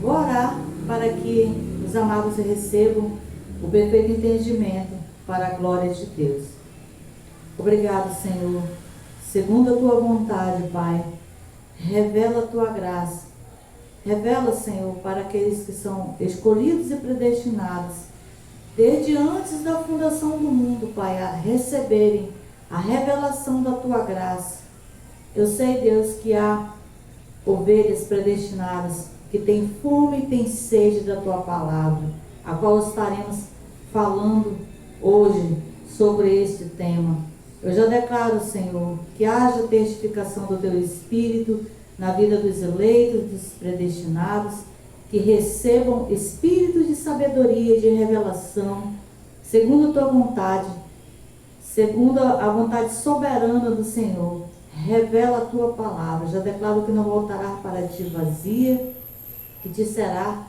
Vou orar para que os amados recebam o perfeito entendimento para a glória de Deus. Obrigado, Senhor. Segundo a tua vontade, Pai, revela a tua graça. Revela, Senhor, para aqueles que são escolhidos e predestinados, desde antes da fundação do mundo, Pai, a receberem a revelação da tua graça. Eu sei, Deus, que há ovelhas predestinadas que têm fome e têm sede da tua palavra, a qual estaremos falando hoje sobre este tema. Eu já declaro, Senhor, que haja testificação do teu Espírito na vida dos eleitos, dos predestinados, que recebam espírito de sabedoria e de revelação, segundo a tua vontade, segundo a vontade soberana do Senhor. Revela a tua palavra. Já declaro que não voltará para ti vazia, que te será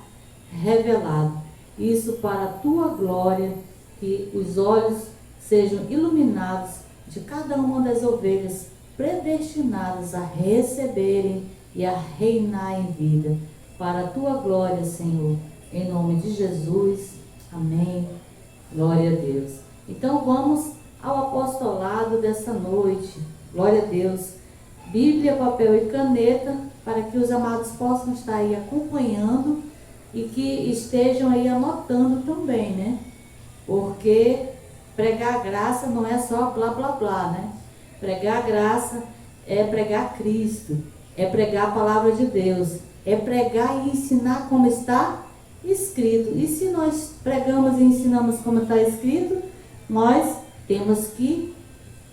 revelado. Isso para a tua glória, que os olhos sejam iluminados de cada uma das ovelhas predestinadas a receberem e a reinar em vida. Para a tua glória, Senhor, em nome de Jesus. Amém. Glória a Deus. Então vamos ao apostolado dessa noite. Glória a Deus. Bíblia, papel e caneta, para que os amados possam estar aí acompanhando e que estejam aí anotando também, né? Porque pregar a graça não é só blá blá blá, né? Pregar a graça é pregar Cristo, é pregar a palavra de Deus, é pregar e ensinar como está escrito. E se nós pregamos e ensinamos como está escrito, nós temos que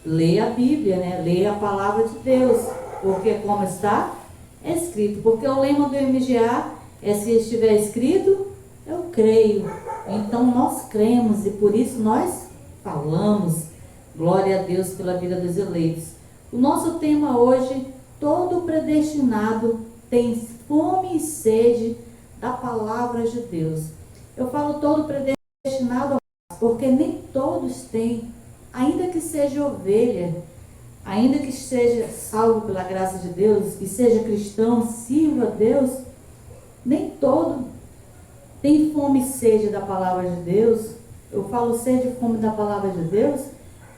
ler a Bíblia, né? Ler a palavra de Deus, porque como está escrito. Porque o lema do MGA é: se estiver escrito, eu creio. Então nós cremos e por isso nós falamos. Glória a Deus pela vida dos eleitos. O nosso tema hoje: todo predestinado tem fome e sede da palavra de Deus. Eu falo todo predestinado porque nem todos têm, ainda que seja ovelha, ainda que seja salvo pela graça de Deus, que seja cristão, sirva a Deus, nem todo tem fome e sede da palavra de Deus. Eu falo sede e fome da palavra de Deus,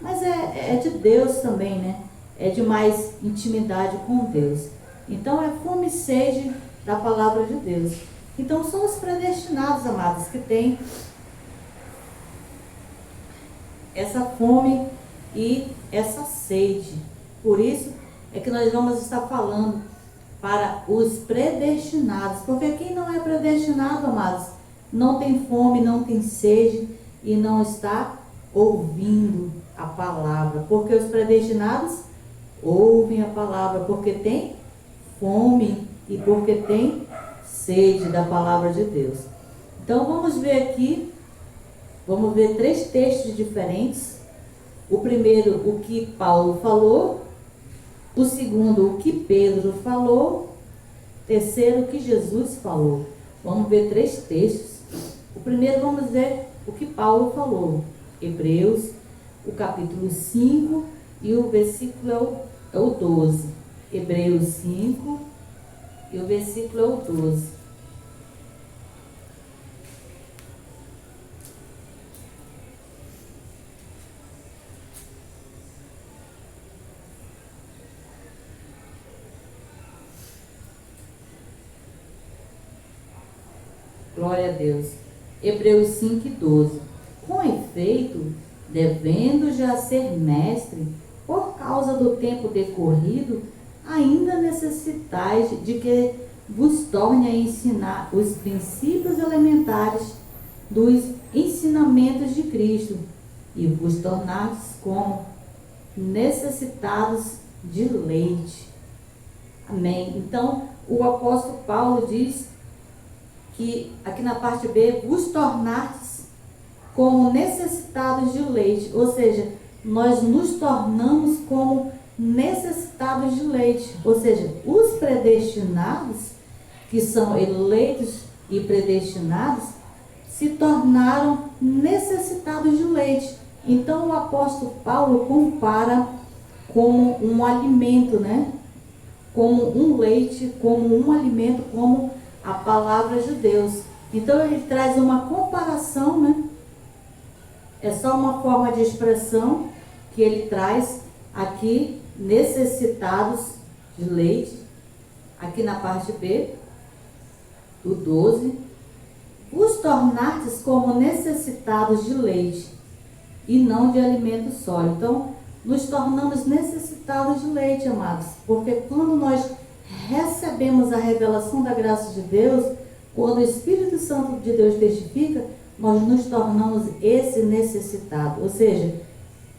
mas é de Deus também, né? É de mais intimidade com Deus. Então é fome e sede da palavra de Deus. Então são os predestinados, amados, que têm essa fome e essa sede. Por isso é que nós vamos estar falando para os predestinados. Porque quem não é predestinado, amados, não tem fome, não tem sede e não está ouvindo a palavra. Porque os predestinados ouvem a palavra porque tem fome e porque tem sede da palavra de Deus. Então vamos ver aqui, vamos ver 3 textos diferentes. O primeiro, o que Paulo falou. O segundo, o que Pedro falou. Terceiro, o que Jesus falou. Vamos ver 3 textos. O primeiro, vamos ver o que Paulo falou. Hebreus, o capítulo 5 e o versículo é o 12. Hebreus 5 e o versículo é o 12. Glória a Deus. Hebreus 5 e 12. Com efeito, devendo já ser mestre, por causa do tempo decorrido, ainda necessitais de que vos torne a ensinar os princípios elementares dos ensinamentos de Cristo, e vos tornastes como necessitados de leite. Amém. Então, o apóstolo Paulo diz que, aqui na parte B, vos tornastes como necessitados de leite, ou seja, nós nos tornamos como necessitados de leite, ou seja, os predestinados, que são eleitos e predestinados, se tornaram necessitados de leite. Então o apóstolo Paulo compara como um alimento, né? Como um leite, como um alimento, como a palavra de Deus. Então ele traz uma comparação, né? É só uma forma de expressão que ele traz aqui, necessitados de leite, aqui na parte B, do 12. Vos tornastes como necessitados de leite e não de alimento sólido. Então, nos tornamos necessitados de leite, amados, porque quando nós recebemos a revelação da graça de Deus, quando o Espírito Santo de Deus testifica, nós nos tornamos esse necessitado, ou seja,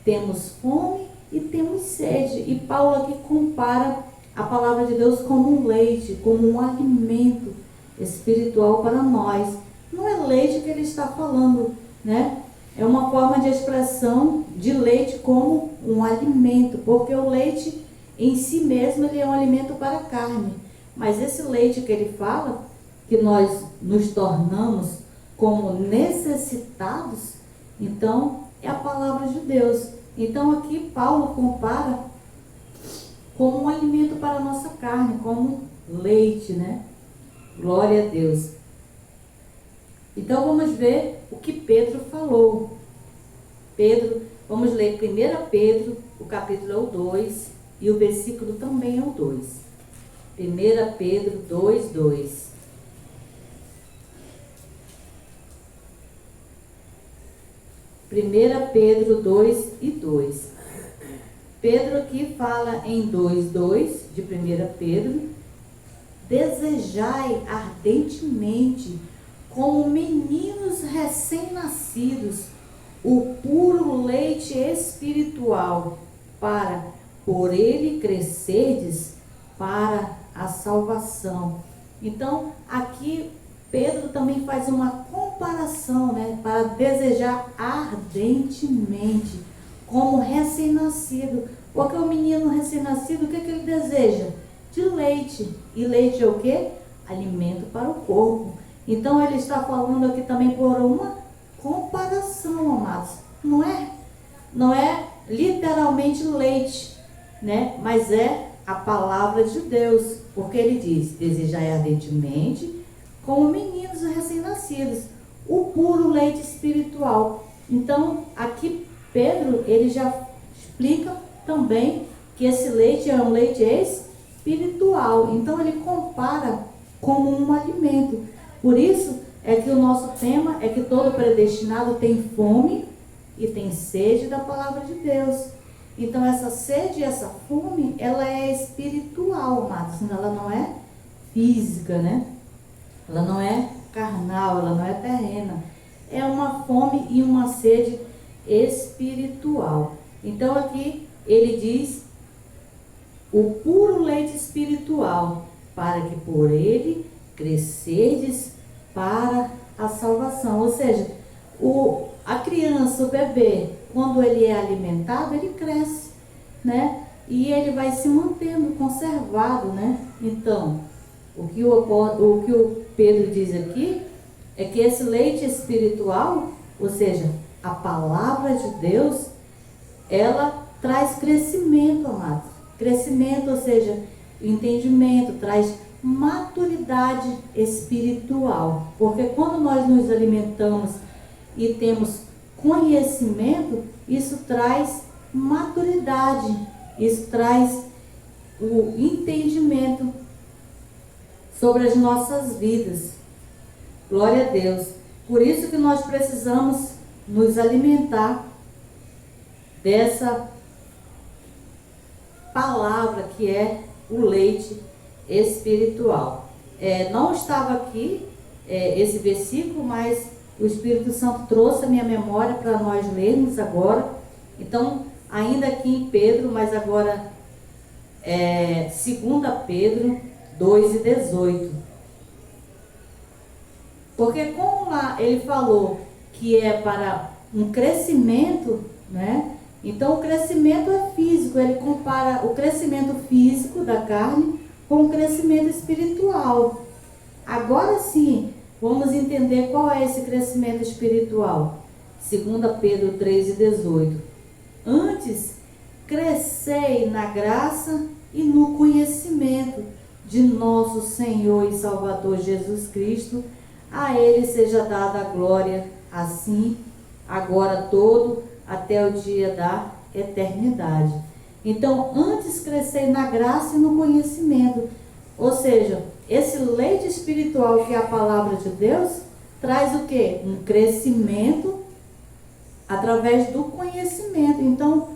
temos fome e temos sede. E Paulo aqui compara a palavra de Deus como um leite, como um alimento espiritual para nós. Não é leite que ele está falando, né? É uma forma de expressão de leite como um alimento, porque o leite em si mesmo ele é um alimento para a carne. Mas esse leite que ele fala, que nós nos tornamos como necessitados, então é a palavra de Deus. Então aqui Paulo compara como um alimento para a nossa carne, como leite, né? Glória a Deus. Então vamos ver o que Pedro falou. Vamos ler 1 Pedro, o capítulo é o 2 e o versículo também é o 2. 1 Pedro 2, 2. Pedro 2 e 2. Pedro aqui fala em 2:2 de 1 Pedro: desejai ardentemente, como meninos recém-nascidos, o puro leite espiritual, para por ele crescerdes para a salvação. Então, aqui Pedro também faz uma comparação, né, para desejar ardentemente, como recém-nascido. Porque o menino recém-nascido, o que ele deseja? De leite. E leite é o quê? Alimento para o corpo. Então ele está falando aqui também por uma comparação, amados. Não é literalmente leite, né? Mas é a palavra de Deus. Porque ele diz: desejai ardentemente, como meninos recém-nascidos, o puro leite espiritual. Então aqui Pedro, ele já explica também que esse leite é um leite espiritual. Então ele compara como um alimento. Por isso é que o nosso tema é que todo predestinado tem fome e tem sede da palavra de Deus. Então essa sede e essa fome, ela é espiritual, amados. Ela não é física, né? Ela não é carnal, ela não é terrena. É uma fome e uma sede espiritual. Então aqui ele diz o puro leite espiritual, para que por ele crescerdes para a salvação. Ou seja, a criança, o bebê, quando ele é alimentado, ele cresce, né? E ele vai se mantendo conservado, né? Então, o que o Pedro diz aqui é que esse leite espiritual, ou seja, a palavra de Deus, ela traz crescimento, amados. Crescimento, ou seja, entendimento, traz maturidade espiritual. Porque quando nós nos alimentamos e temos conhecimento, isso traz maturidade, isso traz o entendimento sobre as nossas vidas. Glória a Deus. Por isso que nós precisamos nos alimentar dessa palavra que é o leite espiritual. Não estava aqui esse versículo, mas o Espírito Santo trouxe a minha memória para nós lermos agora. Então, ainda aqui em Pedro, mas agora 2 Pedro 2 e 18. Porque como lá ele falou que é para um crescimento, né? Então o crescimento é físico, ele compara o crescimento físico da carne com o crescimento espiritual. Agora sim, vamos entender qual é esse crescimento espiritual. 2 Pedro 3 e 18. Antes, crescei na graça e no conhecimento de nosso Senhor e Salvador Jesus Cristo. A Ele seja dada a glória, assim, agora todo, até o dia da eternidade. Então, antes crescei na graça e no conhecimento. Ou seja, esse leite espiritual que é a palavra de Deus, traz o quê? Um crescimento através do conhecimento. Então,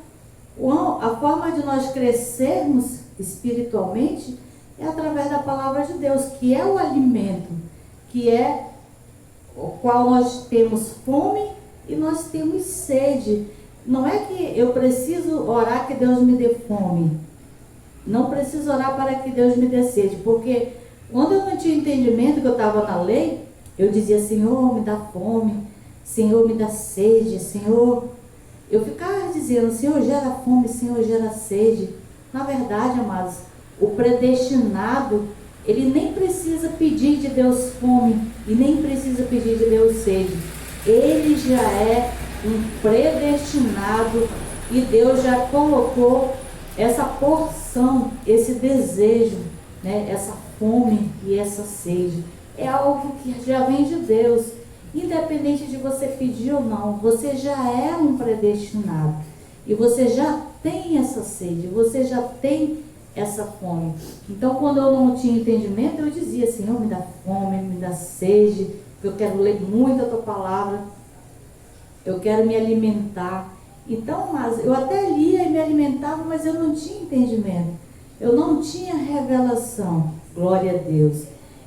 a forma de nós crescermos espiritualmente é através da palavra de Deus, que é o alimento, que é o qual nós temos fome e nós temos sede. Não é que eu preciso orar que Deus me dê fome. Não preciso orar para que Deus me dê sede, porque quando eu não tinha entendimento que eu estava na lei, eu dizia: Senhor, me dá fome, Senhor, me dá sede, Senhor. Eu ficava dizendo: Senhor, gera fome, Senhor, gera sede. Na verdade, amados, o predestinado, ele nem precisa pedir de Deus fome e nem precisa pedir de Deus sede. Ele já é um predestinado e Deus já colocou essa porção, esse desejo, né? Essa fome e essa sede. É algo que já vem de Deus. Independente de você pedir ou não, você já é um predestinado. E você já tem essa sede, você já tem essa fome. Então, quando eu não tinha entendimento, eu dizia: Senhor, me dá fome, me dá sede, eu quero ler muito a tua palavra, eu quero me alimentar. Então, mas eu até lia e me alimentava, mas eu não tinha entendimento, eu não tinha revelação. Glória a Deus.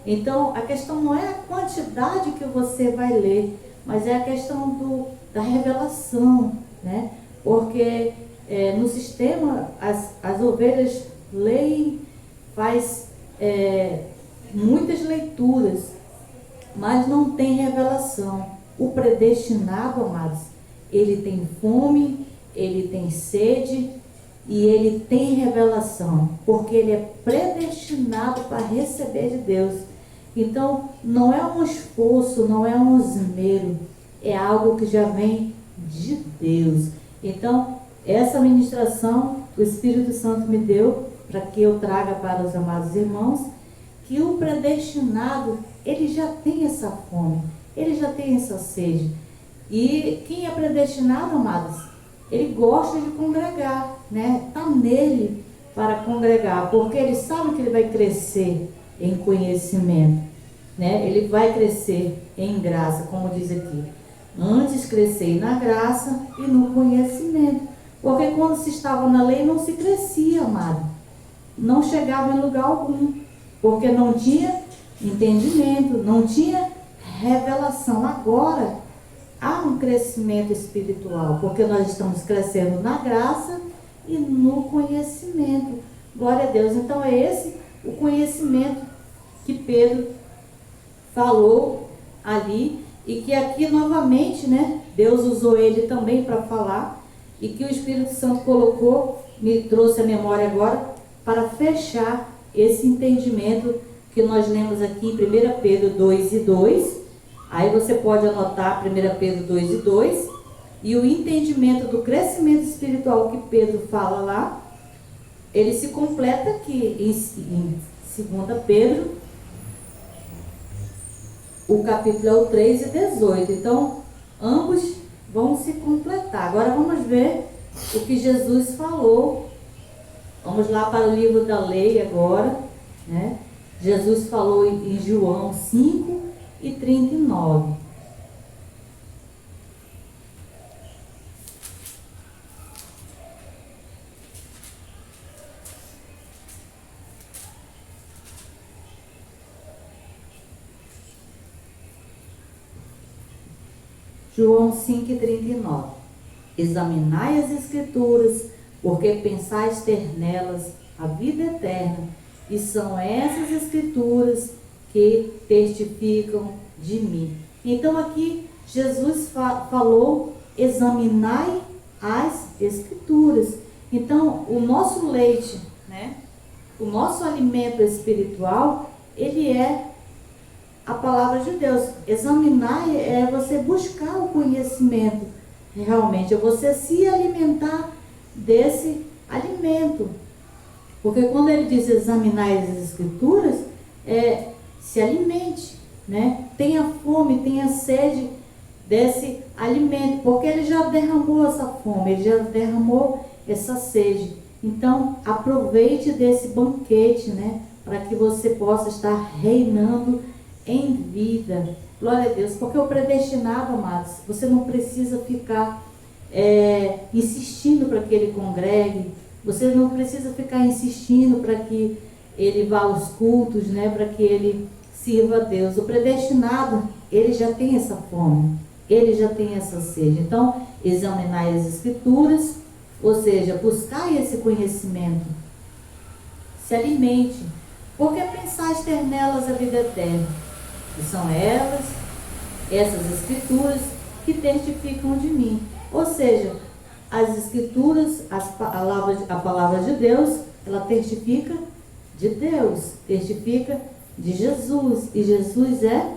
Então, a questão não é a quantidade que você vai ler, mas é a questão da revelação, né? Porque no sistema, as ovelhas leem, faz muitas leituras, mas não tem revelação. O predestinado, amados, ele tem fome, ele tem sede e ele tem revelação, porque ele é predestinado para receber de Deus. Então, não é um esforço, não é um esmero, é algo que já vem de Deus. Então, essa ministração o Espírito Santo me deu para que eu traga para os amados irmãos, que o predestinado, ele já tem essa fome, ele já tem essa sede. E quem é predestinado, amados, ele gosta de congregar, né? Está nele para congregar, porque ele sabe que ele vai crescer em conhecimento, né? Ele vai crescer em graça, como diz aqui. Antes crescei na graça e no conhecimento. Porque quando se estava na lei não se crescia, amado. Não chegava em lugar algum. Porque não tinha entendimento, não tinha revelação. Agora há um crescimento espiritual, porque nós estamos crescendo na graça e no conhecimento. Glória a Deus. Então é esse o conhecimento que Pedro falou ali, e que aqui novamente, né, Deus usou ele também para falar, e que o Espírito Santo colocou, me trouxe a memória agora, para fechar esse entendimento que nós lemos aqui em 1 Pedro 2:2. Aí você pode anotar 1 Pedro 2:2, e o entendimento do crescimento espiritual que Pedro fala lá, ele se completa aqui em 2 Pedro, o capítulo é o 3:18. Então, ambos vão se completar. Agora vamos ver o que Jesus falou. Vamos lá para o livro da lei agora, né? Jesus falou em João 5:39. João 5:39. Examinai as Escrituras, porque pensais ter nelas a vida eterna, e são essas Escrituras que testificam de mim. Então aqui Jesus falou: examinai as Escrituras. Então o nosso leite, né, o nosso alimento espiritual, ele é a palavra de Deus. Examinar é você buscar o conhecimento, realmente é você se alimentar desse alimento. Porque quando ele diz examinar as escrituras, se alimente, né? Tenha fome, tenha sede desse alimento, porque ele já derramou essa fome, ele já derramou essa sede. Então, aproveite desse banquete, né? Para que você possa estar reinando em vida. Glória a Deus, porque o predestinado, amados, você não precisa ficar insistindo para que ele congregue, você não precisa ficar insistindo para que ele vá aos cultos, né? Para que ele sirva a Deus. O predestinado, ele já tem essa fome, ele já tem essa sede. Então, examinai as escrituras, ou seja, buscai esse conhecimento, se alimente, porque pensais ter nelas a vida eterna, e são elas, essas escrituras, que testificam de mim. Ou seja, as escrituras, a palavra de Deus, ela testifica de Deus, testifica de Jesus, e Jesus é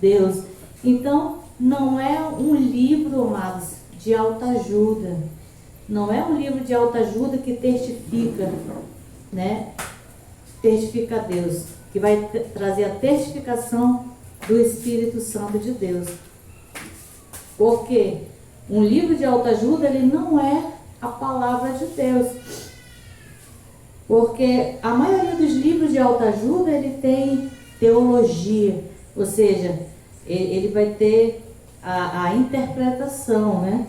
Deus. Então, não é um livro, amados, de autoajuda, não é um livro de autoajuda que testifica, né? Testifica a Deus, que vai trazer a testificação do Espírito Santo de Deus. Porque um livro de autoajuda, ele não é a palavra de Deus. Porque a maioria dos livros de autoajuda, ele tem teologia, ou seja, ele vai ter a interpretação, né?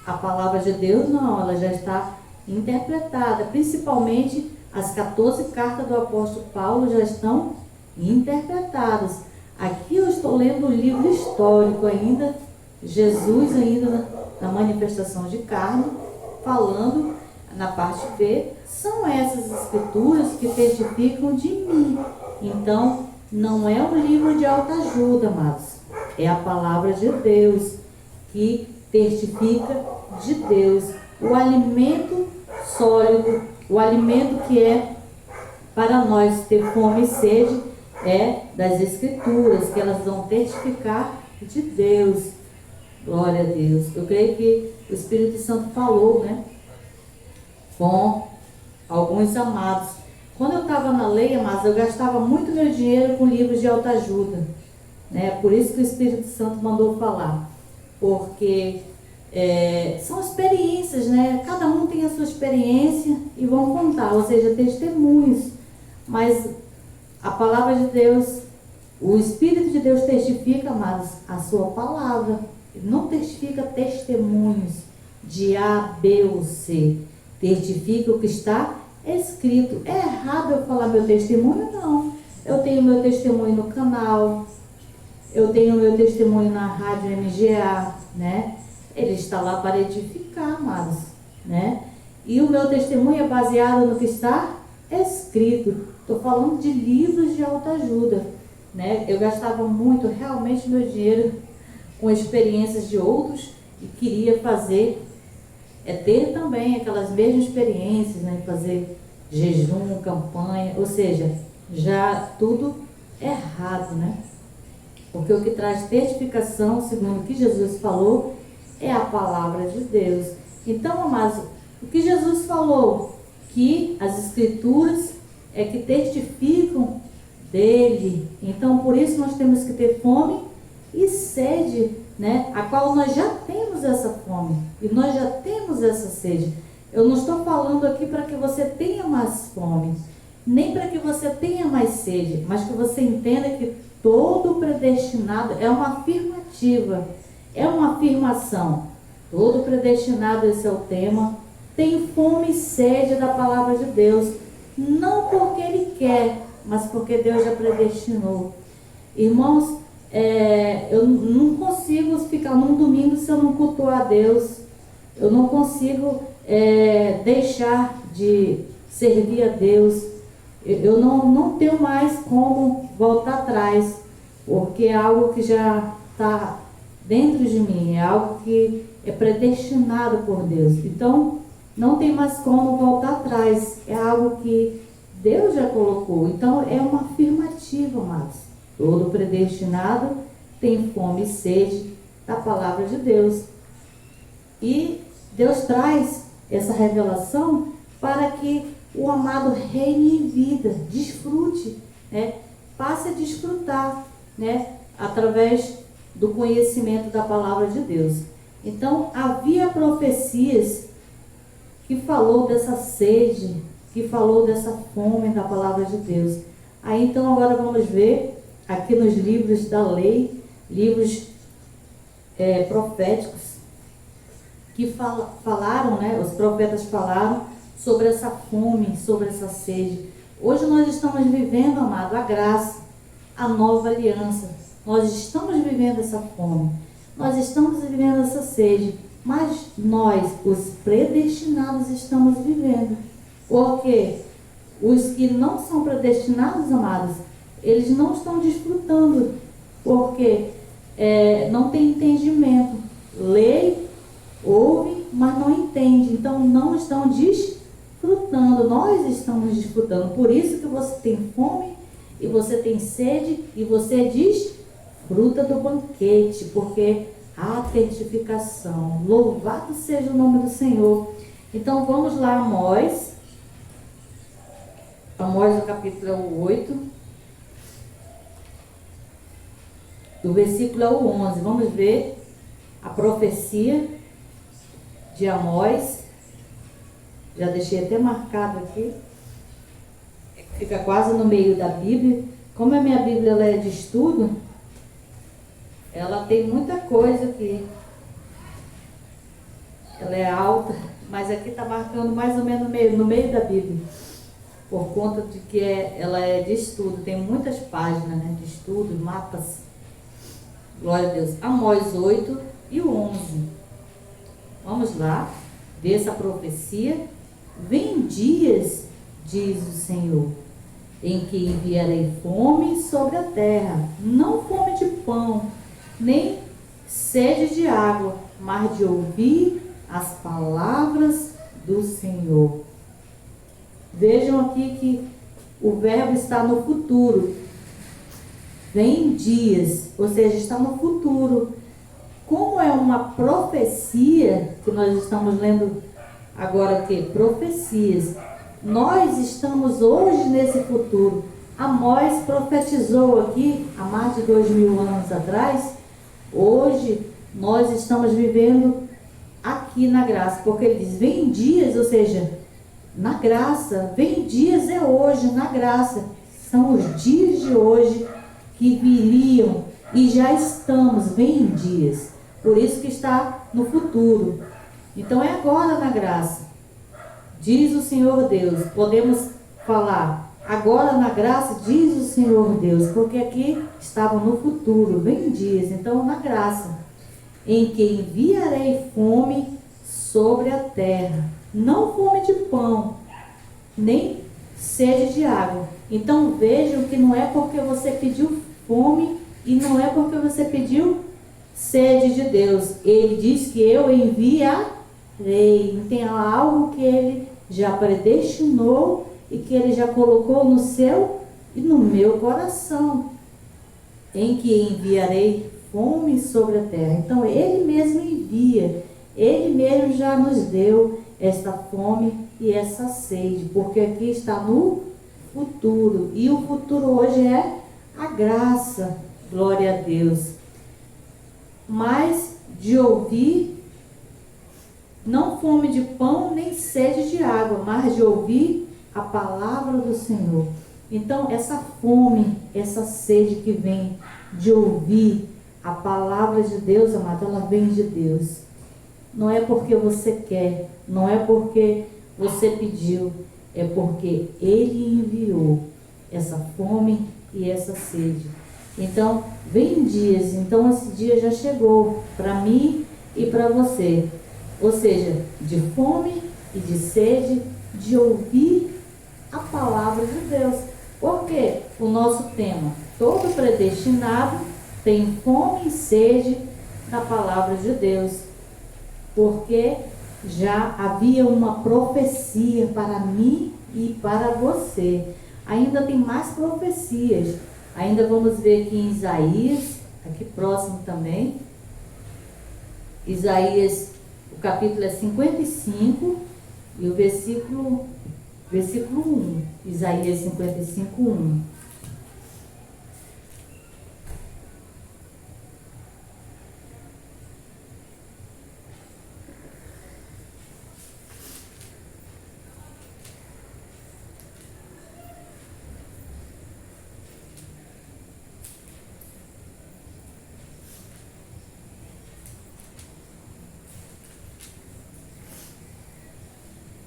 A palavra de Deus não, ela já está interpretada, principalmente as 14 cartas do apóstolo Paulo já estão interpretadas. Aqui eu estou lendo o livro histórico ainda, Jesus ainda na manifestação de carne, falando na parte B, são essas escrituras que testificam de mim. Então, não é um livro de autoajuda, amados, é a palavra de Deus que testifica de Deus, o alimento sólido, o alimento que é para nós ter fome e sede é das escrituras, que elas vão testificar de Deus. Glória a Deus. Eu creio que o Espírito Santo falou, né, com alguns amados. Quando eu estava na lei, amados, eu gastava muito meu dinheiro com livros de autoajuda, né? Por isso que o Espírito Santo mandou falar, porque são experiências, né? Cada um tem a sua experiência e vão contar, ou seja, testemunhos. Mas a palavra de Deus, o Espírito de Deus testifica, amados, a sua palavra. Ele não testifica testemunhos de A, B ou C. Testifica o que está escrito. É errado eu falar meu testemunho? Não. Eu tenho meu testemunho no canal, eu tenho meu testemunho na rádio MGA, né? Ele está lá para edificar, amados, né? E o meu testemunho é baseado no que está escrito. Estou falando de livros de autoajuda, né? Eu gastava muito, realmente, meu dinheiro com experiências de outros e queria fazer, ter também aquelas mesmas experiências, né? Fazer jejum, campanha, ou seja, já tudo errado, né? Porque o que traz testificação, segundo o que Jesus falou, é a palavra de Deus. Então, amados, o que Jesus falou, que as escrituras é que testificam dele. Então, por isso nós temos que ter fome e sede, né? A qual nós já temos essa fome e nós já temos essa sede. Eu não estou falando aqui para que você tenha mais fome, nem para que você tenha mais sede, mas que você entenda que todo predestinado é uma afirmativa, é uma afirmação. Todo predestinado, esse é o tema, tem fome e sede da palavra de Deus, não porque ele quer, mas porque Deus já predestinou. Irmãos, eu não consigo ficar num domingo se eu não cultuar a Deus. Eu não consigo deixar de servir a Deus. Eu não tenho mais como voltar atrás, porque é algo que já está dentro de mim, é algo que é predestinado por Deus. Então, não tem mais como voltar atrás, é algo que Deus já colocou. Então, é uma afirmativa, amados. Todo predestinado tem fome e sede da palavra de Deus. E Deus traz essa revelação para que o amado reine em vida, desfrute, né? Passe a desfrutar, né? Através do conhecimento da palavra de Deus. Então, havia profecias que falou dessa sede, que falou dessa fome da palavra de Deus. Aí, então, agora vamos ver aqui nos livros da lei, livros proféticos, que falaram, né? Os profetas falaram sobre essa fome, sobre essa sede. Hoje nós estamos vivendo, amado, a graça, a nova aliança. Nós estamos vivendo essa fome, nós estamos vivendo essa sede, mas nós, os predestinados, estamos vivendo. Porque os que não são predestinados, amados, eles não estão desfrutando, porque não tem entendimento. Lê, ouve, mas não entende. Então não estão desfrutando. Nós estamos desfrutando. Por isso que você tem fome e você tem sede e você desfruta do banquete, porque há testificação. Louvado seja o nome do Senhor. Então vamos lá, Amós no capítulo 8, do versículo 11. Vamos ver a profecia de Amós. Já deixei até marcado aqui. Fica quase no meio da Bíblia. Como a minha Bíblia ela é de estudo, ela tem muita coisa aqui. Ela é alta, mas aqui está marcando mais ou menos no meio da Bíblia. Por conta de que ela é de estudo. Tem muitas páginas, né, de estudo, mapas. Glória a Deus. Amós 8 e o 11. Vamos lá. Dessa profecia. Vem dias, diz o Senhor, em que enviarei fome sobre a terra, não fome de pão, nem sede de água, mas de ouvir as palavras do Senhor. Vejam aqui que o verbo está no futuro. Vem dias, ou seja, está no futuro. Como é uma profecia, que nós estamos lendo agora aqui, profecias, nós estamos hoje nesse futuro. Amós profetizou aqui há mais de 2000 anos atrás. Hoje nós estamos vivendo aqui na graça, porque ele diz, vem dias, ou seja, na graça, vem dias é hoje, na graça, são os dias de hoje que viriam e já estamos, vem dias, por isso que está no futuro. Então é agora na graça, diz o Senhor Deus. Podemos falar agora na graça, diz o Senhor Deus, porque aqui estava no futuro, vem dias, então na graça, em que enviarei fome sobre a terra, não fome de pão, nem sede de água. Então vejam que não é porque você pediu fome e não é porque você pediu sede de Deus. Ele diz que eu enviarei. Tem algo que ele já predestinou e que ele já colocou no seu e no meu coração, em que enviarei fome sobre a terra. Então ele mesmo envia, ele mesmo já nos deu esta fome e essa sede, porque aqui está no futuro, e o futuro hoje é a graça, glória a Deus. Mas de ouvir, não fome de pão nem sede de água, mas de ouvir a palavra do Senhor. Então essa fome, essa sede que vem de ouvir a palavra de Deus, amado, ela vem de Deus. Não é porque você quer, não é porque você pediu, é porque Ele enviou essa fome e essa sede. Então, vem dias, então esse dia já chegou para mim e para você. Ou seja, de fome e de sede, de ouvir a palavra de Deus. Porque o nosso tema, todo predestinado tem fome e sede da palavra de Deus. Porque já havia uma profecia para mim e para você. Ainda tem mais profecias. Ainda vamos ver aqui em Isaías, aqui próximo também. Isaías, o capítulo é 55 e o versículo versículo 1. Isaías 55, 1.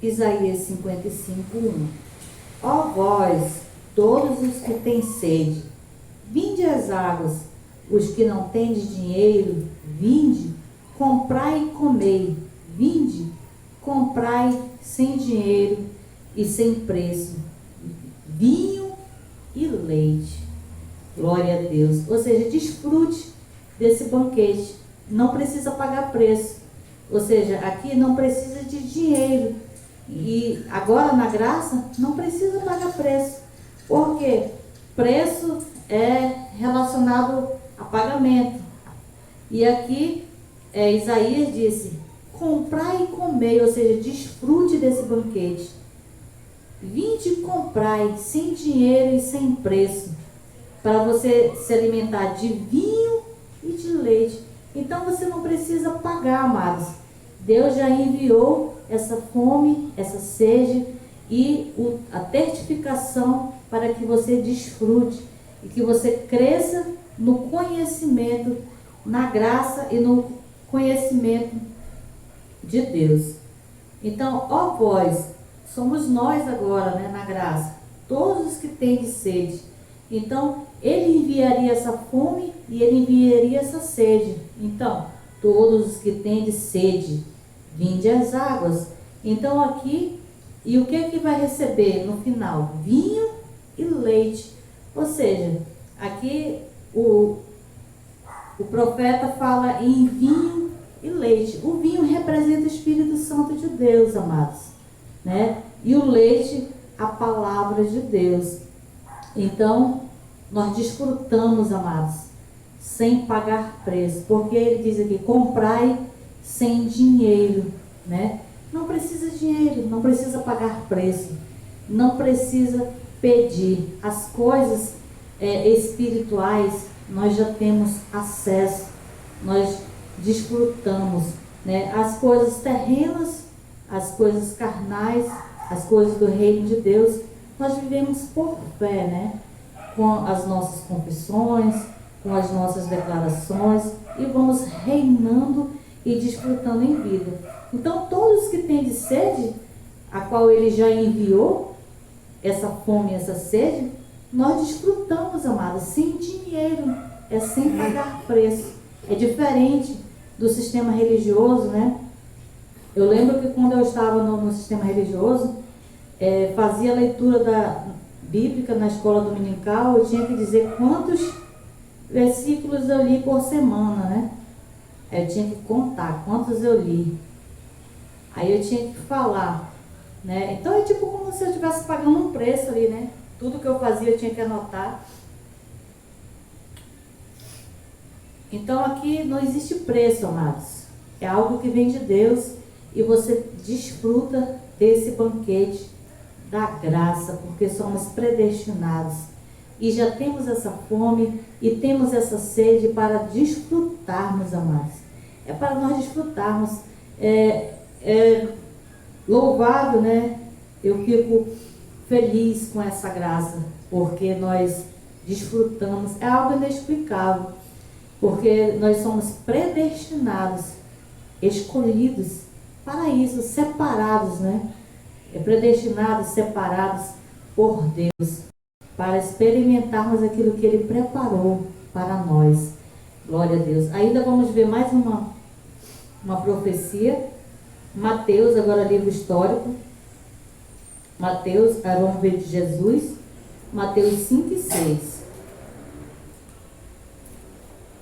Isaías 55, 1. Ó vós, todos os que têm sede, vinde às águas, os que não tendes dinheiro, vinde, comprai e comei, vinde, comprai sem dinheiro e sem preço, vinho e leite. Glória a Deus. Ou seja, desfrute desse banquete, não precisa pagar preço, ou seja, aqui não precisa de dinheiro. E agora na graça não precisa pagar preço, porque preço é relacionado a pagamento. E aqui Isaías disse: comprai e comei, ou seja, desfrute desse banquete. Vinde e comprai sem dinheiro e sem preço, para você se alimentar de vinho e de leite. Então você não precisa pagar, amados. Deus já enviou essa fome, essa sede e a certificação para que você desfrute e que você cresça no conhecimento, na graça e no conhecimento de Deus. Então, ó vós, somos nós agora, né, na graça, todos os que têm de sede. Então, ele enviaria essa fome e ele enviaria essa sede. Então, todos os que têm de sede, vinde às águas. Então aqui, e o que é que vai receber no final? Vinho e leite. Ou seja, aqui o profeta fala em vinho e leite. O vinho representa o Espírito Santo de Deus, amados, né? E o leite, a palavra de Deus. Então, nós desfrutamos, amados, sem pagar preço, porque ele diz aqui: comprai sem dinheiro, né? Não precisa de dinheiro, não precisa pagar preço, não precisa pedir. As coisas espirituais nós já temos acesso, nós desfrutamos, né? As coisas terrenas, as coisas carnais, as coisas do reino de Deus, nós vivemos por fé, né? Com as nossas confissões, com as nossas declarações, e vamos reinando e desfrutando em vida. Então, todos que têm de sede, a qual ele já enviou, essa fome, essa sede, nós desfrutamos, amados, sem dinheiro, sem pagar preço. É diferente do sistema religioso, né? Eu lembro que quando eu estava no sistema religioso, fazia a leitura bíblica na escola dominical, eu tinha que dizer quantos versículos eu li por semana, né? Eu tinha que contar quantos eu li. Aí eu tinha que falar, né? Então é tipo como se eu estivesse pagando um preço ali, né? Tudo que eu fazia eu tinha que anotar. Então aqui não existe preço, amados. É algo que vem de Deus e você desfruta desse banquete da graça, porque somos predestinados. E já temos essa fome e temos essa sede para desfrutarmos, amados. É para nós desfrutarmos. Louvado, né? Eu fico feliz com essa graça, porque nós desfrutamos. É algo inexplicável, porque nós somos predestinados, escolhidos para isso, separados, né? Predestinados, separados por Deus, para experimentarmos aquilo que Ele preparou para nós. Glória a Deus. Ainda vamos ver mais uma profecia. Mateus, agora livro histórico. Mateus, vamos ver de Jesus. Mateus 5 e 6.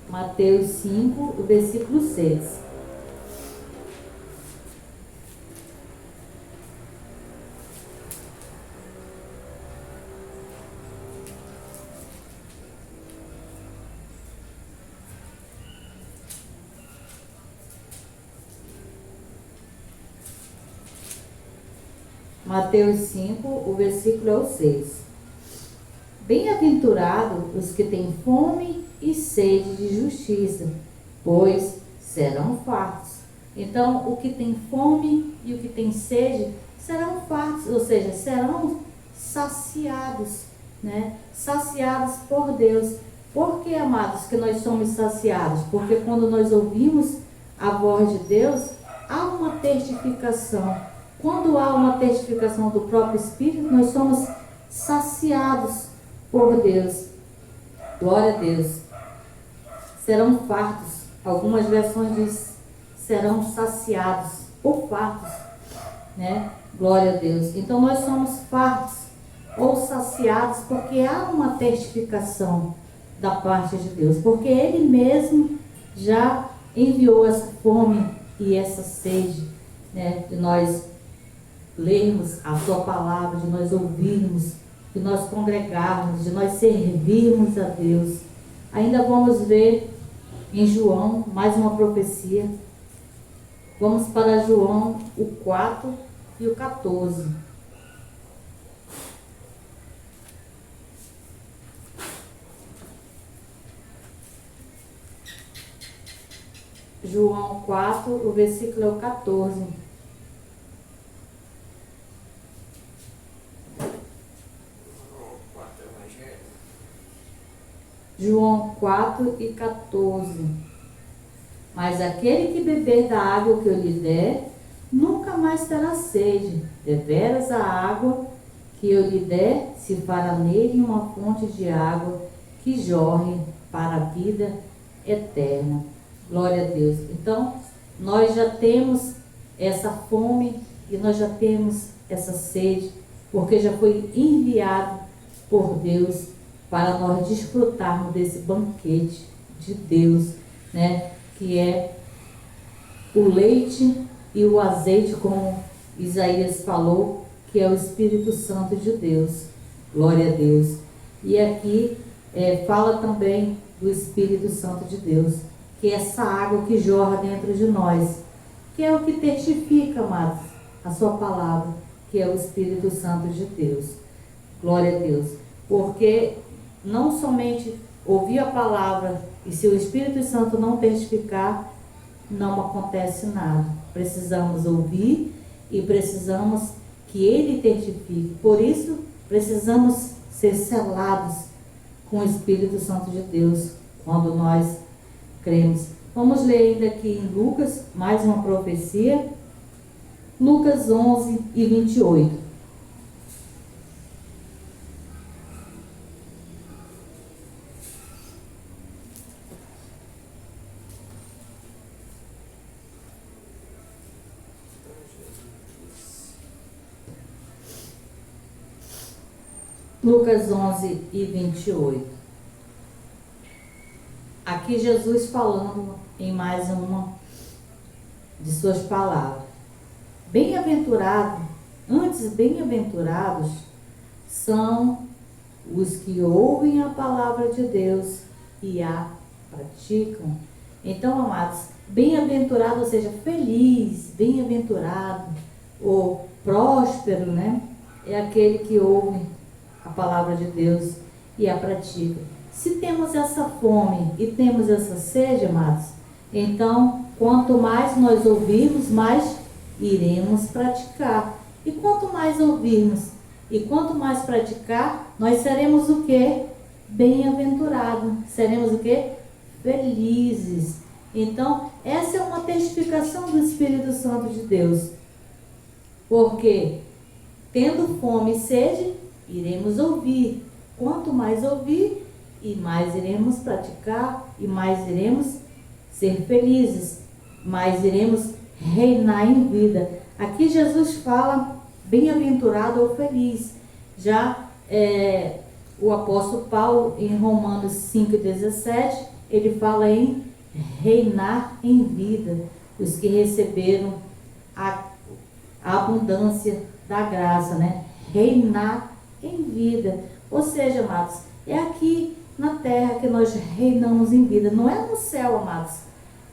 Mateus 5, versículo 6. Mateus 5, o versículo é o 6. Bem-aventurados os que têm fome e sede de justiça, pois serão fartos. Então, o que tem fome e o que tem sede serão fartos, ou seja, serão saciados, né? Saciados por Deus. Por que, amados, que nós somos saciados? Porque quando nós ouvimos a voz de Deus, há uma testificação. Quando há uma testificação do próprio Espírito, nós somos saciados por Deus. Glória a Deus. Serão fartos. Algumas versões dizem serão saciados ou fartos, né? Glória a Deus. Então nós somos fartos ou saciados porque há uma testificação da parte de Deus, porque Ele mesmo já enviou essa fome e essa sede, né? De nós lermos a sua palavra, de nós ouvirmos, de nós congregarmos, de nós servirmos a Deus. Ainda vamos ver em João mais uma profecia. Vamos para João, o 4 e o 14. João 4, o versículo é o 14. João 4 e 14. Mas aquele que beber da água que eu lhe der, nunca mais terá sede. Deveras a água que eu lhe der se fará nele uma fonte de água que jorre para a vida eterna. Glória a Deus. Então, nós já temos essa fome e nós já temos essa sede, porque já foi enviado por Deus para nós desfrutarmos desse banquete de Deus, né? Que é o leite e o azeite, como Isaías falou, que é o Espírito Santo de Deus. Glória a Deus. E aqui fala também do Espírito Santo de Deus, que é essa água que jorra dentro de nós, que é o que testifica, amados, a sua palavra, que é o Espírito Santo de Deus. Glória a Deus. Porque não somente ouvir a palavra e se o Espírito Santo não testificar, não acontece nada. Precisamos ouvir e precisamos que Ele testifique. Por isso, precisamos ser selados com o Espírito Santo de Deus quando nós cremos. Vamos ler ainda aqui em Lucas, mais uma profecia. Lucas 11 e 28. Lucas 11 e 28. Aqui Jesus falando em mais uma de suas palavras. Bem-aventurados são os que ouvem a palavra de Deus e a praticam. Então, amados, bem-aventurado, ou seja, feliz, bem-aventurado ou próspero, né? É aquele que ouve a palavra de Deus e a pratica. Se temos essa fome e temos essa sede, amados, então, quanto mais nós ouvirmos, mais iremos praticar. E quanto mais ouvirmos e quanto mais praticar, nós seremos o quê? Bem-aventurados. Seremos o quê? Felizes. Então, essa é uma testificação do Espírito Santo de Deus. Porque, tendo fome e sede, iremos ouvir. Quanto mais ouvir, e mais iremos praticar, e mais iremos ser felizes, mais iremos reinar em vida. Aqui Jesus fala bem-aventurado ou feliz. Já o apóstolo Paulo, em Romanos 5,17, ele fala em reinar em vida. Os que receberam a abundância da graça, né? Reinar em vida. Ou seja, amados, é aqui na terra que nós reinamos em vida. Não é no céu, amados.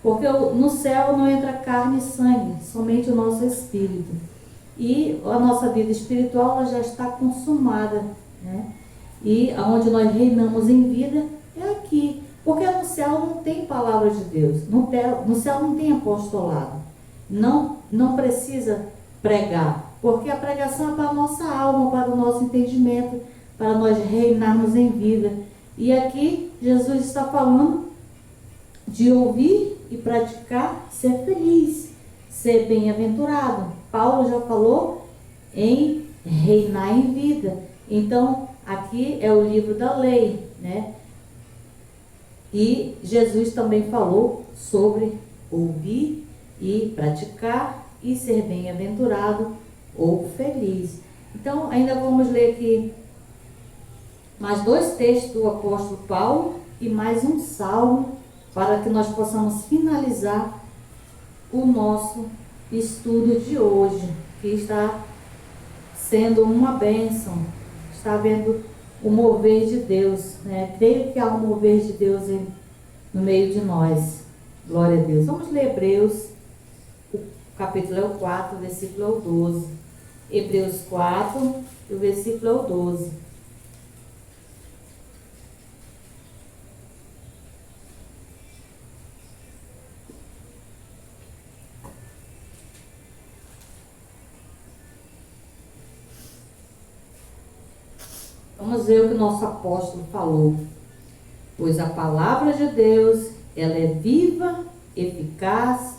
Porque no céu não entra carne e sangue, somente o nosso espírito. e a nossa vida espiritual ela já está consumada, né? E aonde nós reinamos em vida é aqui, porque no céu não tem palavra de Deus, no céu não tem apostolado, não precisa pregar, porque a pregação é para a nossa alma, para o nosso entendimento, para nós reinarmos em vida. E aqui Jesus está falando de ouvir e praticar, ser feliz, ser bem-aventurado. Paulo já falou em reinar em vida. Então, aqui é o livro da lei, né? E Jesus também falou sobre ouvir e praticar e ser bem-aventurado ou feliz. Então, ainda vamos ler aqui mais 2 textos do apóstolo Paulo e mais um salmo para que nós possamos finalizar o nosso estudo de hoje, que está sendo uma bênção, está vendo o mover de Deus, né? Creio que há um mover de Deus no meio de nós. Glória a Deus. Vamos ler Hebreus, o capítulo é o 4, versículo é o 12. Hebreus 4, o versículo é o 12. Vamos ver o que o nosso apóstolo falou. Pois a palavra de Deus, ela é viva, eficaz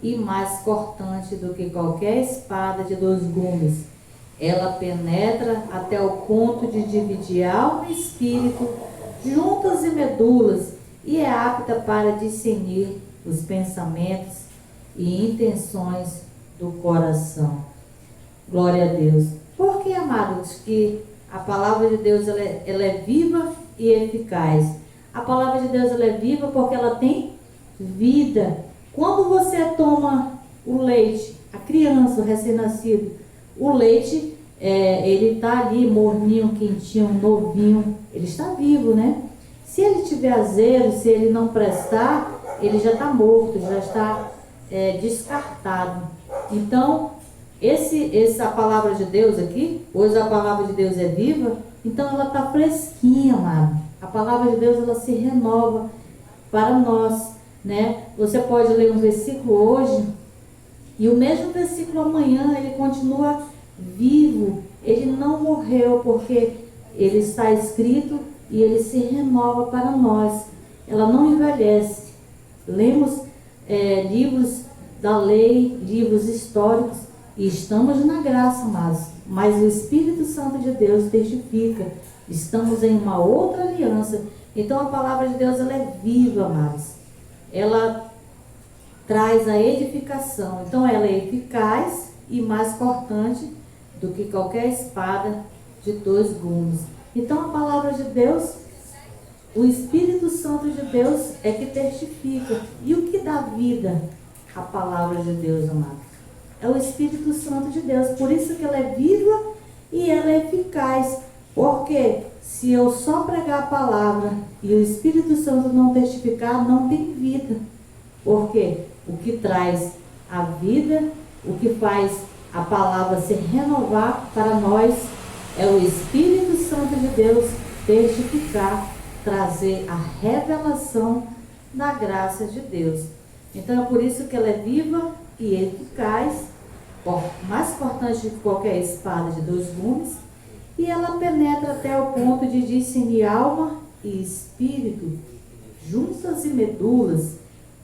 e mais cortante do que qualquer espada de 2 gumes. Ela penetra até o ponto de dividir alma e espírito, juntas e medulas, e é apta para discernir os pensamentos e intenções do coração. Glória a Deus. Por que, amados, que a palavra de Deus ela é viva e eficaz? A palavra de Deus ela é viva porque ela tem vida. Quando você toma o leite, a criança, o recém-nascido, o leite, ele está ali morninho, quentinho, novinho, ele está vivo, né? Se ele tiver azedo, se ele não prestar, ele já está morto, já está descartado. Então, essa palavra de Deus aqui, hoje a palavra de Deus é viva, então ela está fresquinha, amado. A palavra de Deus, ela se renova para nós, né? Você pode ler um versículo hoje, e o mesmo versículo amanhã, ele continua vivo, ele não morreu, porque ele está escrito e ele se renova para nós. Ela não envelhece. Lemos livros da lei, livros históricos, e estamos na graça, mas o Espírito Santo de Deus testifica. Estamos em uma outra aliança. Então a palavra de Deus ela é viva, amados. Ela traz a edificação. Então ela é eficaz e mais cortante do que qualquer espada de 2 gumes. Então a palavra de Deus, o Espírito Santo de Deus é que testifica. E o que dá vida à palavra de Deus, amado? É o Espírito Santo de Deus. Por isso que ela é viva e ela é eficaz. Porque se eu só pregar a palavra e o Espírito Santo não testificar, não tem vida. Porque o que traz a vida, o que faz a palavra se renovar para nós, é o Espírito Santo de Deus testificar, trazer a revelação da graça de Deus. Então é por isso que ela é viva e eficaz, mais cortante que qualquer espada de 2 gumes, e ela penetra até o ponto de discernir alma e espírito, juntas e medulas,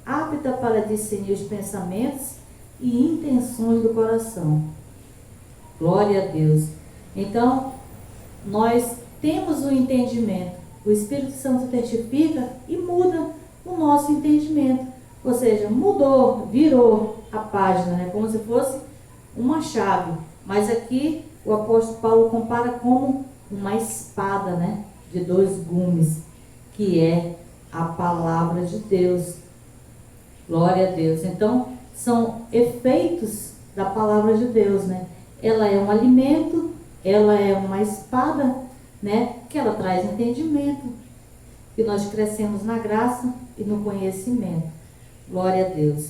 apta para discernir os pensamentos e intenções do coração. Glória a Deus. Então, nós temos o entendimento. O Espírito Santo testifica e muda o nosso entendimento. Ou seja, mudou, virou a página, né? Como se fosse uma chave. Mas aqui o apóstolo Paulo compara como uma espada, né? De 2 gumes, que é a palavra de Deus. Glória a Deus. Então, são efeitos da palavra de Deus, né? Ela é um alimento, ela é uma espada, né? Que ela traz entendimento, que nós crescemos na graça e no conhecimento. Glória a Deus.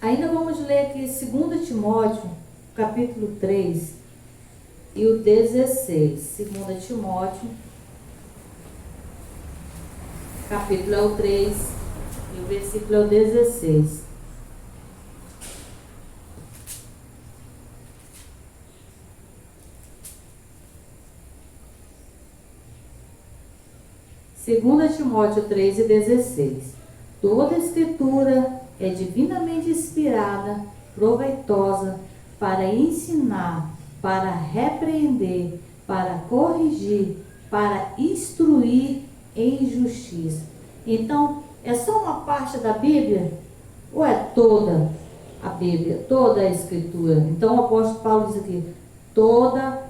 Ainda vamos ler aqui 2 Timóteo, capítulo 3 e o 16. 2 Timóteo, capítulo é o 3 e o versículo é o 16. Segunda Timóteo 3 e 16. Toda escritura é divinamente inspirada, proveitosa para ensinar, para repreender, para corrigir, para instruir em justiça. Então, é só uma parte da Bíblia? Ou é toda a Bíblia, toda a Escritura? Então, o apóstolo Paulo diz aqui, toda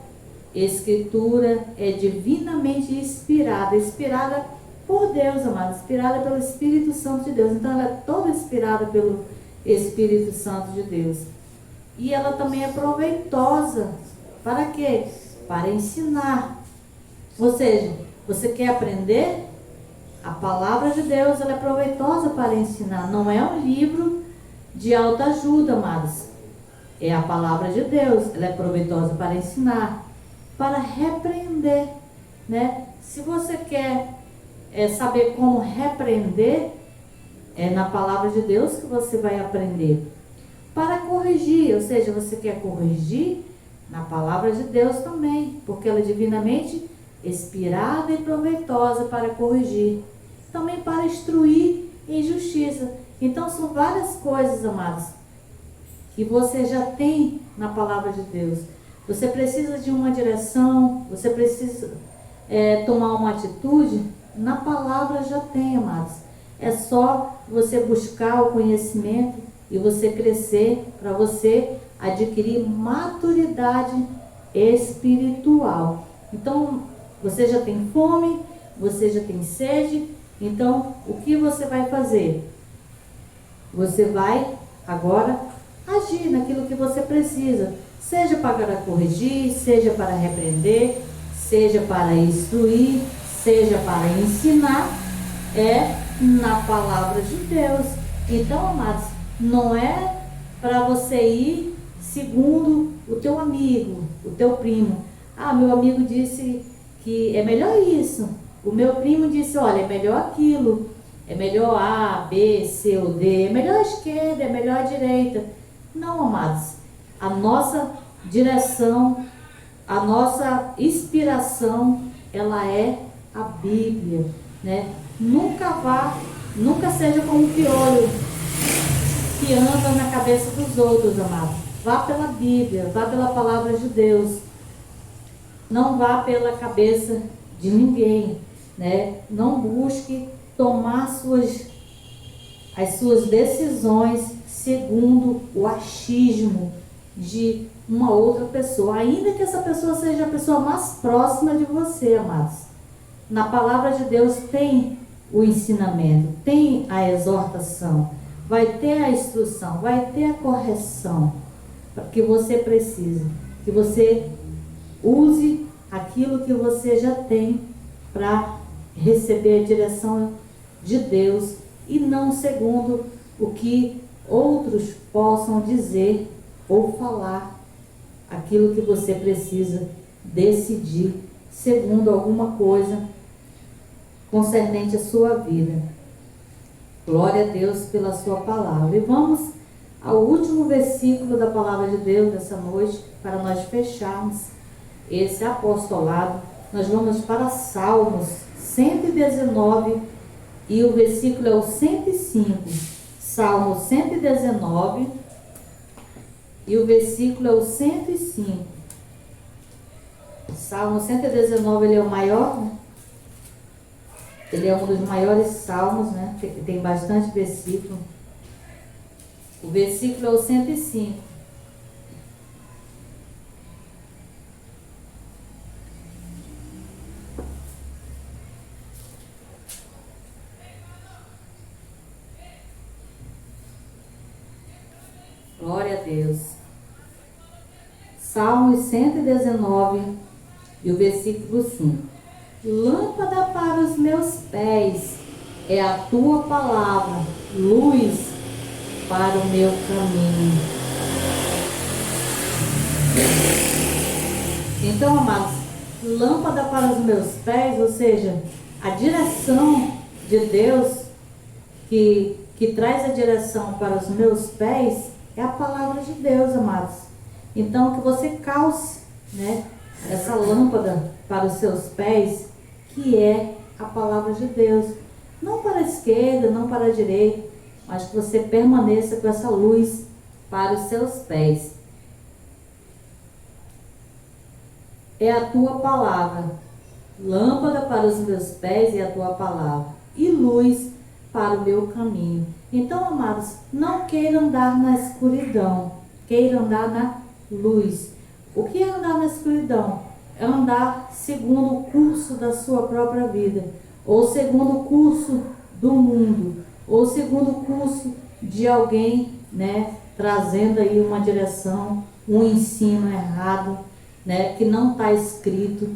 Escritura é divinamente inspirada, inspirada por Deus, amados, inspirada pelo Espírito Santo de Deus. Então, ela é toda inspirada pelo Espírito Santo de Deus. E ela também é proveitosa. Para quê? Para ensinar. Ou seja, você quer aprender? A palavra de Deus, ela é proveitosa para ensinar. Não é um livro de autoajuda, amados. É a palavra de Deus. Ela é proveitosa para ensinar, para repreender, né? Se você quer saber como repreender, é na palavra de Deus que você vai aprender. Para corrigir, ou seja, você quer corrigir na palavra de Deus também, porque ela é divinamente inspirada e proveitosa para corrigir. Também para instruir em justiça. Então são várias coisas, amados, que você já tem na palavra de Deus. Você precisa de uma direção, você precisa tomar uma atitude, na palavra já tem, amados. É só você buscar o conhecimento e você crescer para você adquirir maturidade espiritual. Então, você já tem fome, você já tem sede, então o que você vai fazer? Você vai agora agir naquilo que você precisa, seja para corrigir, seja para repreender, seja para instruir, seja para ensinar, na palavra de Deus. Então, amados, não é para você ir segundo o teu amigo, o teu primo. Ah, meu amigo disse que é melhor isso. O meu primo disse, olha, é melhor aquilo. É melhor A, B, C ou D. É melhor a esquerda, é melhor a direita. Não, amados. A nossa direção, a nossa inspiração, ela é a Bíblia, né? Nunca seja como o piolho que anda na cabeça dos outros, amados. Vá pela Bíblia, vá pela palavra de Deus. Não vá pela cabeça de ninguém, né? Não busque tomar as suas decisões segundo o achismo de uma outra pessoa, ainda que essa pessoa seja a pessoa mais próxima de você, amados. Na palavra de Deus tem o ensinamento, tem a exortação, vai ter a instrução, vai ter a correção que você precisa, que você use aquilo que você já tem para receber a direção de Deus e não segundo o que outros possam dizer ou falar, aquilo que você precisa decidir segundo alguma coisa concernente à sua vida. Glória a Deus pela sua palavra. E vamos ao último versículo da palavra de Deus dessa noite, para nós fecharmos esse apostolado. Nós vamos para Salmos 119 e o versículo é o 105. Salmo 119 e o versículo é o 105. Salmo 119, ele é o maior, né? Ele é um dos maiores salmos, né? Tem bastante versículo. O versículo é o 105. Glória a Deus. Salmos 119 e o versículo 5. Lâmpada para os meus pés é a tua palavra, luz para o meu caminho. Então, amados, lâmpada para os meus pés, ou seja, a direção de Deus que traz a direção para os meus pés é a palavra de Deus, amados. Então, que você calce, né, essa lâmpada para os seus pés, que é a palavra de Deus. Não para a esquerda, não para a direita, mas que você permaneça com essa luz para os seus pés. É a tua palavra. Lâmpada para os meus pés é a tua palavra. E luz para o meu caminho. Então, amados, não queira andar na escuridão. Queira andar na luz. O que é andar na escuridão? É andar segundo o curso da sua própria vida. Ou segundo o curso do mundo. Ou segundo o curso de alguém, né, trazendo aí uma direção, um ensino errado, né, que não está escrito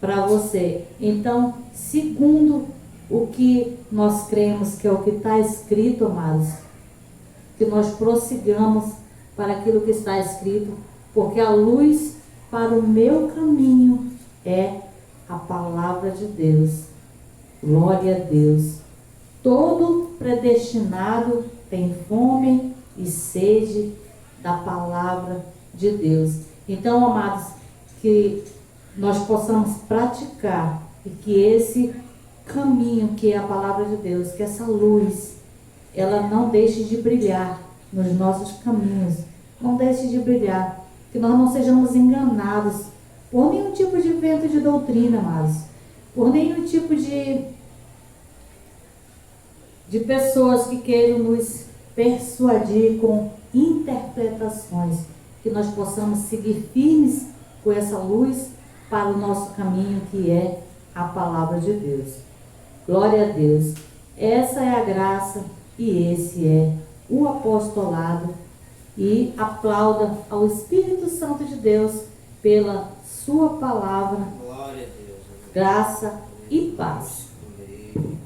para você. Então, segundo o que nós cremos que é o que está escrito, amados, que nós prossigamos para aquilo que está escrito, porque a luz para o meu caminho é a palavra de Deus. Glória a Deus. Todo predestinado tem fome e sede da palavra de Deus. Então, amados, que nós possamos praticar e que esse caminho que é a palavra de Deus, que essa luz, ela não deixe de brilhar nos nossos caminhos, não deixe de brilhar, que nós não sejamos enganados por nenhum tipo de vento de doutrina, amados, por nenhum tipo de pessoas que queiram nos persuadir com interpretações, que nós possamos seguir firmes com essa luz para o nosso caminho, que é a palavra de Deus. Glória a Deus. Essa é a graça e esse é o apostolado. E aplauda ao Espírito Santo de Deus pela sua palavra. Glória a Deus. Graça e paz. Amém.